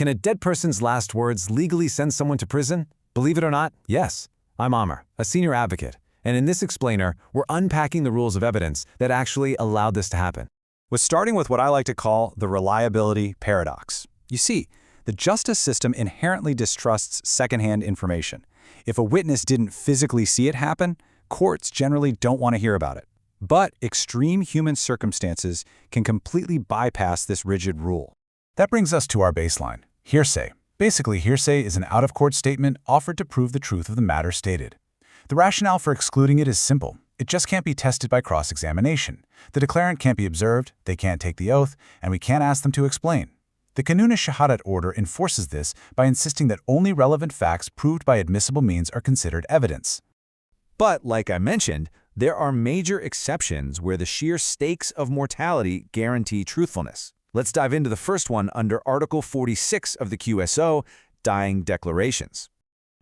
Can a dead person's last words legally send someone to prison? Believe it or not, yes. I'm Amr, a senior advocate, and in this explainer, we're unpacking the rules of evidence that actually allowed this to happen. We're starting with what I like to call the reliability paradox. You see, the justice system inherently distrusts secondhand information. If a witness didn't physically see it happen, courts generally don't want to hear about it. But extreme human circumstances can completely bypass this rigid rule. That brings us to our baseline, hearsay. Basically, hearsay is an out-of-court statement offered to prove the truth of the matter stated. The rationale for excluding it is simple. It just can't be tested by cross-examination. The declarant can't be observed, they can't take the oath, and we can't ask them to explain. The Qanun-e-Shahadat Order enforces this by insisting that only relevant facts proved by admissible means are considered evidence. But, like I mentioned, there are major exceptions where the sheer stakes of mortality guarantee truthfulness. Let's dive into the first one under Article 46 of the QSO, dying declarations.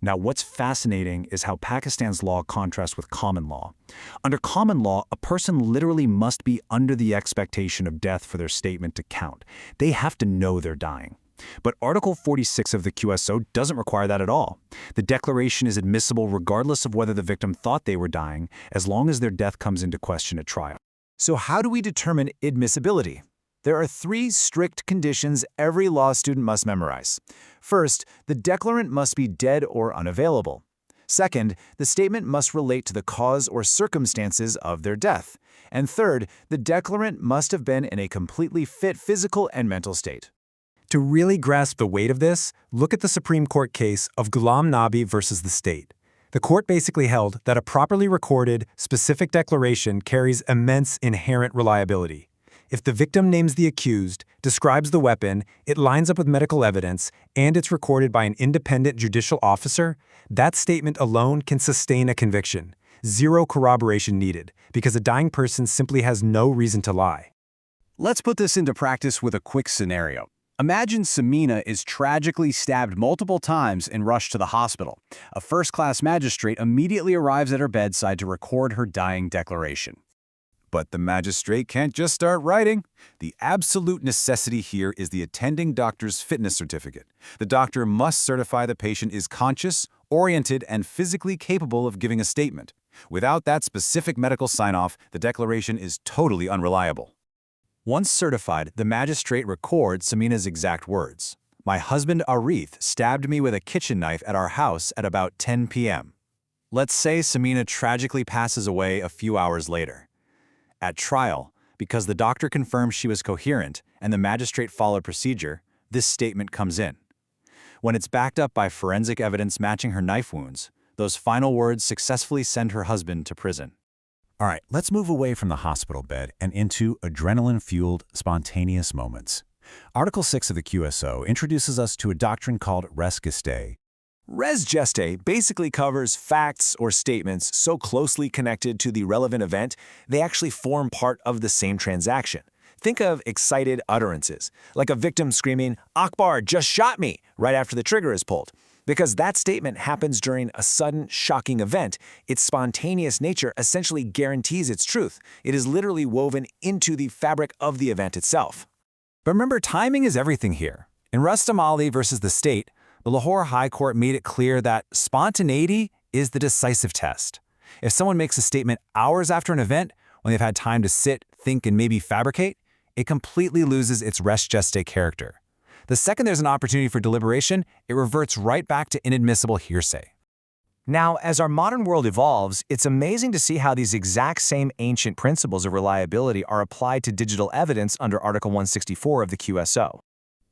Now, what's fascinating is how Pakistan's law contrasts with common law. Under common law, a person literally must be under the expectation of death for their statement to count. They have to know they're dying. But Article 46 of the QSO doesn't require that at all. The declaration is admissible regardless of whether the victim thought they were dying, as long as their death comes into question at trial. So how do we determine admissibility? There are 3 strict conditions every law student must memorize. First, the declarant must be dead or unavailable. Second, the statement must relate to the cause or circumstances of their death. And third, the declarant must have been in a completely fit physical and mental state. To really grasp the weight of this, look at the Supreme Court case of Ghulam Nabi versus the state. The court basically held that a properly recorded, specific declaration carries immense inherent reliability. If the victim names the accused, describes the weapon, it lines up with medical evidence, and it's recorded by an independent judicial officer, that statement alone can sustain a conviction. Zero corroboration needed, because a dying person simply has no reason to lie. Let's put this into practice with a quick scenario. Imagine Samina is tragically stabbed multiple times and rushed to the hospital. A first-class magistrate immediately arrives at her bedside to record her dying declaration. But the magistrate can't just start writing. The absolute necessity here is the attending doctor's fitness certificate. The doctor must certify the patient is conscious, oriented, and physically capable of giving a statement. Without that specific medical sign-off, the declaration is totally unreliable. Once certified, the magistrate records Samina's exact words. My husband Arif stabbed me with a kitchen knife at our house at about 10 p.m. Let's say Samina tragically passes away a few hours later. At trial, because the doctor confirmed she was coherent and the magistrate followed procedure, this statement comes in. When it's backed up by forensic evidence matching her knife wounds, those final words successfully send her husband to prison. All right, let's move away from the hospital bed and into adrenaline-fueled, spontaneous moments. Article 6 of the QSO introduces us to a doctrine called res gestae. Res gestae basically covers facts or statements so closely connected to the relevant event, they actually form part of the same transaction. Think of excited utterances, like a victim screaming, "Akbar just shot me," right after the trigger is pulled. Because that statement happens during a sudden, shocking event, its spontaneous nature essentially guarantees its truth. It is literally woven into the fabric of the event itself. But remember, timing is everything here. In Rustam Ali versus the state, the Lahore High Court made it clear that spontaneity is the decisive test. If someone makes a statement hours after an event, when they've had time to sit, think, and maybe fabricate, it completely loses its res gestae character. The second there's an opportunity for deliberation, it reverts right back to inadmissible hearsay. Now, as our modern world evolves, it's amazing to see how these exact same ancient principles of reliability are applied to digital evidence under Article 164 of the QSO.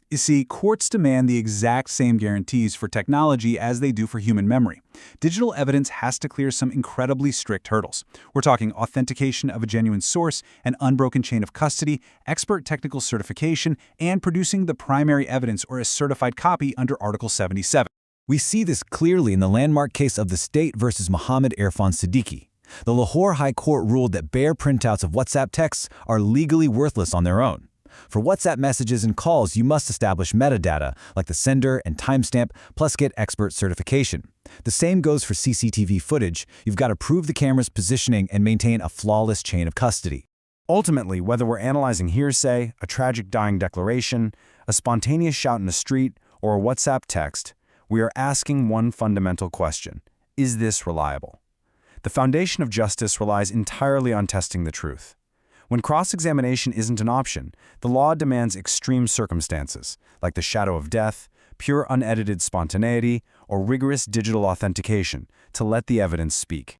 You see, courts demand the exact same guarantees for technology as they do for human memory. Digital evidence has to clear some incredibly strict hurdles. We're talking authentication of a genuine source, an unbroken chain of custody, expert technical certification, and producing the primary evidence or a certified copy under Article 77. We see this clearly in the landmark case of the state versus Mohammed Irfan Siddiqui. The Lahore High Court ruled that bare printouts of WhatsApp texts are legally worthless on their own. For WhatsApp messages and calls, you must establish metadata, like the sender and timestamp, plus get expert certification. The same goes for CCTV footage. You've got to prove the camera's positioning and maintain a flawless chain of custody. Ultimately, whether we're analyzing hearsay, a tragic dying declaration, a spontaneous shout in the street, or a WhatsApp text, we are asking one fundamental question: is this reliable? The foundation of justice relies entirely on testing the truth. When cross-examination isn't an option, the law demands extreme circumstances, like the shadow of death, pure unedited spontaneity, or rigorous digital authentication, to let the evidence speak.